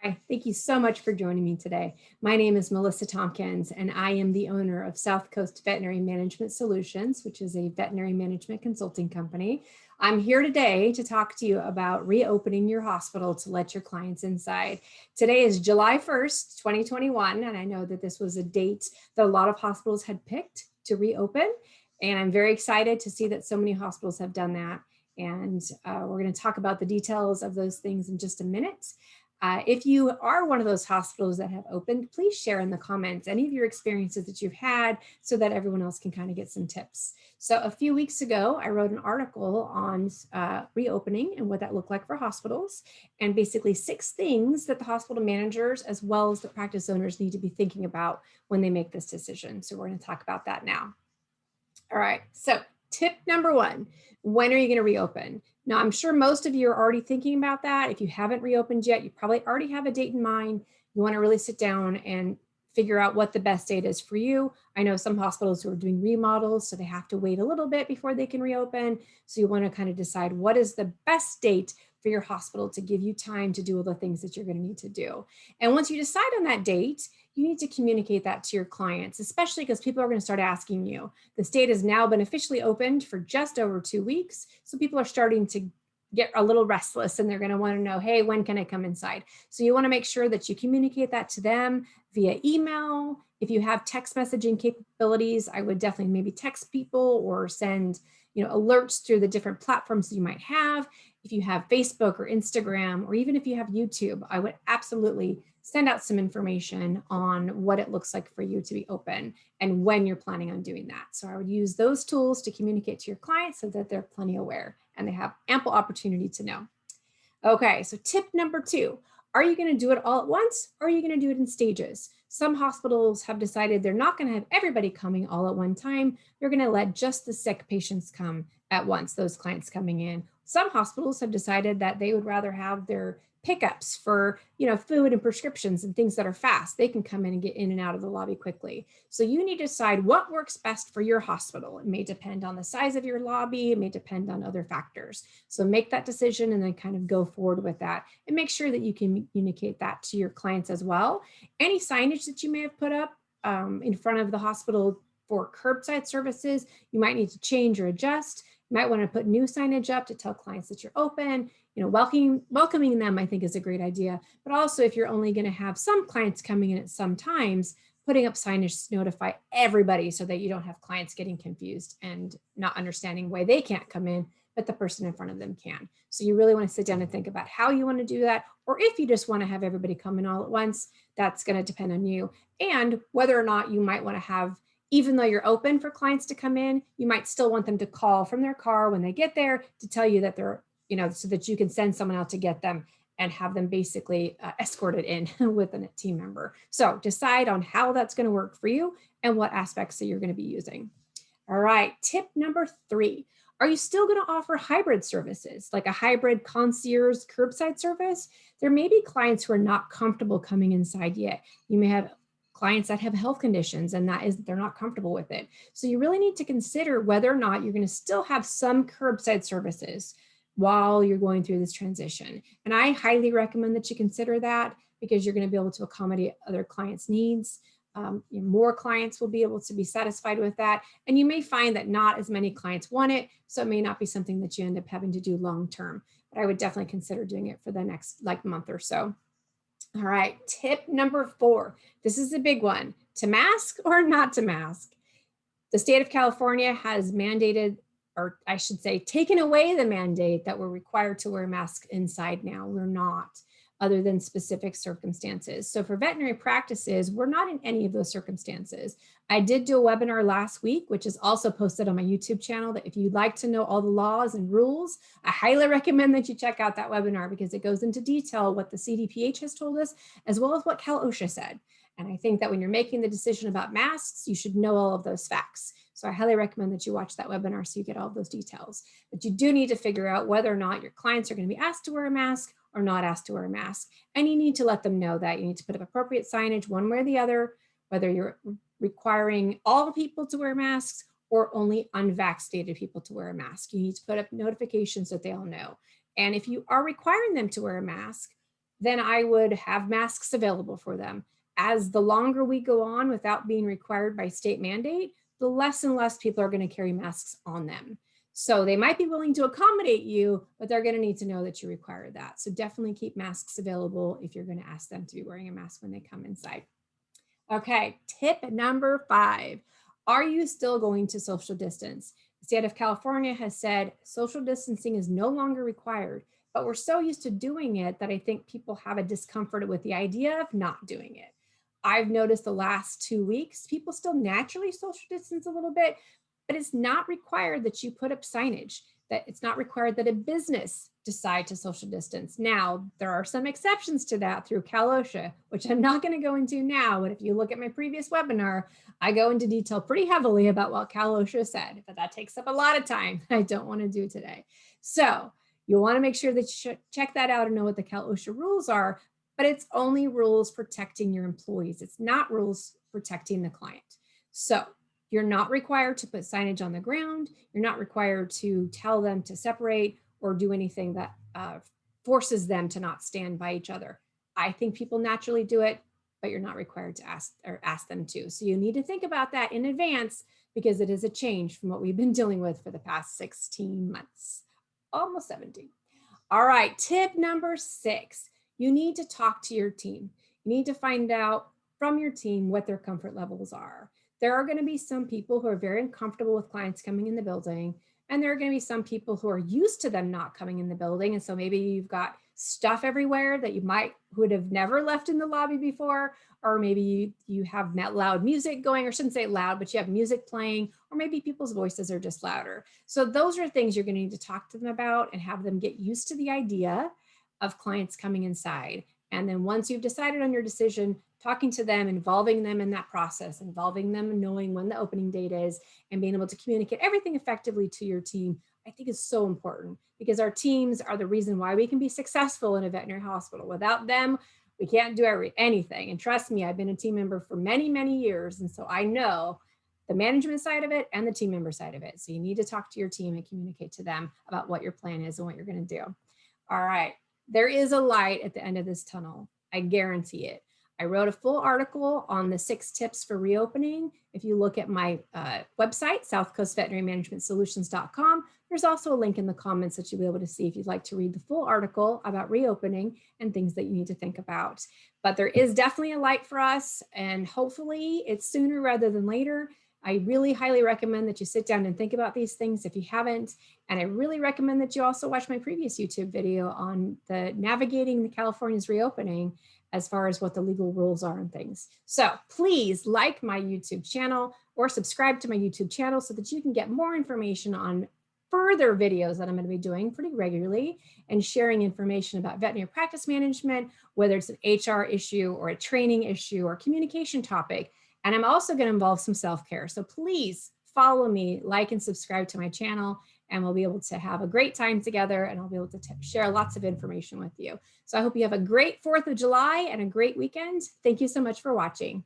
Hi, thank you so much for joining me today. My name is Melissa Tompkins, and I am the owner of South Coast Veterinary Management Solutions, which is a veterinary management consulting company. I'm here today to talk to you about reopening your hospital to let your clients inside. Today is July 1st, 2021, and I know that this was a date that a lot of hospitals had picked to reopen, and I'm very excited to see that so many hospitals have done that. And we're going to talk about the details of those things in just a minute. If you are one of those hospitals that have opened, please share in the comments any of your experiences that you've had so that everyone else can kind of get some tips. So a few weeks ago, I wrote an article on reopening and what that looked like for hospitals, and basically 6 things that the hospital managers as well as the practice owners need to be thinking about when they make this decision. So we're going to talk about that now. All right, so tip number 1, when are you going to reopen? Now, I'm sure most of you are already thinking about that. If you haven't reopened yet, you probably already have a date in mind. You want to really sit down and figure out what the best date is for you. I know some hospitals who are doing remodels, so they have to wait a little bit before they can reopen. So you want to kind of decide what is the best date for your hospital to give you time to do all the things that you're going to need to do. And once you decide on that date, you need to communicate that to your clients, especially because people are going to start asking you. The state has now been officially opened for just over 2 weeks. So people are starting to get a little restless and they're going to want to know, hey, when can I come inside? So you want to make sure that you communicate that to them via email. If you have text messaging capabilities, I would definitely maybe text people or send alerts through the different platforms that you might have. If you have Facebook or Instagram, or even if you have YouTube, I would absolutely send out some information on what it looks like for you to be open and when you're planning on doing that. So I would use those tools to communicate to your clients so that they're plenty aware and they have ample opportunity to know. Okay, so tip number 2, are you going to do it all at once or are you going to do it in stages? Some hospitals have decided they're not going to have everybody coming all at one time. They're going to let just the sick patients come at once, those clients coming in. Some hospitals have decided that they would rather have their pickups for food and prescriptions and things that are fast. They can come in and get in and out of the lobby quickly. So you need to decide what works best for your hospital. It may depend on the size of your lobby. It may depend on other factors. So make that decision and then kind of go forward with that and make sure that you can communicate that to your clients as well. Any signage that you may have put up in front of the hospital for curbside services, you might need to change or adjust. You might want to put new signage up to tell clients that you're open. Welcoming them, I think, is a great idea. But also, if you're only going to have some clients coming in at some times, putting up signage to notify everybody so that you don't have clients getting confused and not understanding why they can't come in, but the person in front of them can. So you really want to sit down and think about how you want to do that. Or if you just want to have everybody come in all at once, that's going to depend on you. And whether or not you might want to have, even though you're open for clients to come in, you might still want them to call from their car when they get there to tell you that they're, so that you can send someone out to get them and have them basically escorted in with a team member. So decide on how that's going to work for you and what aspects that you're going to be using. All right, tip number 3. Are you still going to offer hybrid services, like a hybrid concierge curbside service? There may be clients who are not comfortable coming inside yet. You may have clients that have health conditions and they're not comfortable with it. So you really need to consider whether or not you're going to still have some curbside services while you're going through this transition. And I highly recommend that you consider that because you're going to be able to accommodate other clients' needs. More clients will be able to be satisfied with that. And you may find that not as many clients want it. So it may not be something that you end up having to do long term. But I would definitely consider doing it for the next month or so. All right, tip number 4. This is a big one. To mask or not to mask? The state of California has mandated, or I should say, taken away the mandate that we're required to wear masks inside now. We're not, other than specific circumstances. So for veterinary practices, we're not in any of those circumstances. I did do a webinar last week, which is also posted on my YouTube channel, that if you'd like to know all the laws and rules, I highly recommend that you check out that webinar because it goes into detail what the CDPH has told us, as well as what Cal OSHA said. And I think that when you're making the decision about masks, you should know all of those facts. So I highly recommend that you watch that webinar so you get all of those details. But you do need to figure out whether or not your clients are going to be asked to wear a mask or not asked to wear a mask. And you need to let them know that. You need to put up appropriate signage one way or the other, whether you're requiring all people to wear masks or only unvaccinated people to wear a mask. You need to put up notifications so that they all know. And if you are requiring them to wear a mask, then I would have masks available for them. As the longer we go on without being required by state mandate, the less and less people are going to carry masks on them. So they might be willing to accommodate you, but they're going to need to know that you require that. So definitely keep masks available if you're going to ask them to be wearing a mask when they come inside. Okay, tip number 5. Are you still going to social distance? The state of California has said social distancing is no longer required, but we're so used to doing it that I think people have a discomfort with the idea of not doing it. I've noticed the last 2 weeks, people still naturally social distance a little bit, but it's not required that you put up signage, that it's not required that a business decide to social distance. Now, there are some exceptions to that through Cal OSHA, which I'm not going to go into now, but if you look at my previous webinar, I go into detail pretty heavily about what Cal OSHA said, but that takes up a lot of time I don't want to do today. So you'll want to make sure that you check that out and know what the Cal OSHA rules are, but it's only rules protecting your employees. It's not rules protecting the client. So you're not required to put signage on the ground. You're not required to tell them to separate or do anything that forces them to not stand by each other. I think people naturally do it, but you're not required to ask them to. So you need to think about that in advance because it is a change from what we've been dealing with for the past 16 months, almost 17. All right, tip number 6, you need to talk to your team. You need to find out from your team what their comfort levels are. There are going to be some people who are very uncomfortable with clients coming in the building, and there are going to be some people who are used to them not coming in the building. And so maybe you've got stuff everywhere that you would have never left in the lobby before, or maybe you have loud music going, or shouldn't say loud, but you have music playing, or maybe people's voices are just louder. So those are things you're going to need to talk to them about and have them get used to the idea of clients coming inside. And then once you've decided on your decision, talking to them, involving them in that process, involving them in knowing when the opening date is, and being able to communicate everything effectively to your team, I think is so important because our teams are the reason why we can be successful in a veterinary hospital. Without them, we can't do anything. And trust me, I've been a team member for many, many years. And so I know the management side of it and the team member side of it. So you need to talk to your team and communicate to them about what your plan is and what you're going to do. All right. There is a light at the end of this tunnel. I guarantee it. I wrote a full article on the 6 tips for reopening. If you look at my website, southcoastveterinarymanagementsolutions.com, there's also a link in the comments that you'll be able to see if you'd like to read the full article about reopening and things that you need to think about. But there is definitely a light for us, and hopefully it's sooner rather than later. I really highly recommend that you sit down and think about these things if you haven't. And I really recommend that you also watch my previous YouTube video on the navigating the California's reopening as far as what the legal rules are and things. So please like my YouTube channel or subscribe to my YouTube channel so that you can get more information on further videos that I'm going to be doing pretty regularly and sharing information about veterinary practice management, whether it's an HR issue or a training issue or communication topic. And I'm also going to involve some self-care. So please follow me, like and subscribe to my channel, and we'll be able to have a great time together, and I'll be able to share lots of information with you. So I hope you have a great 4th of July and a great weekend. Thank you so much for watching.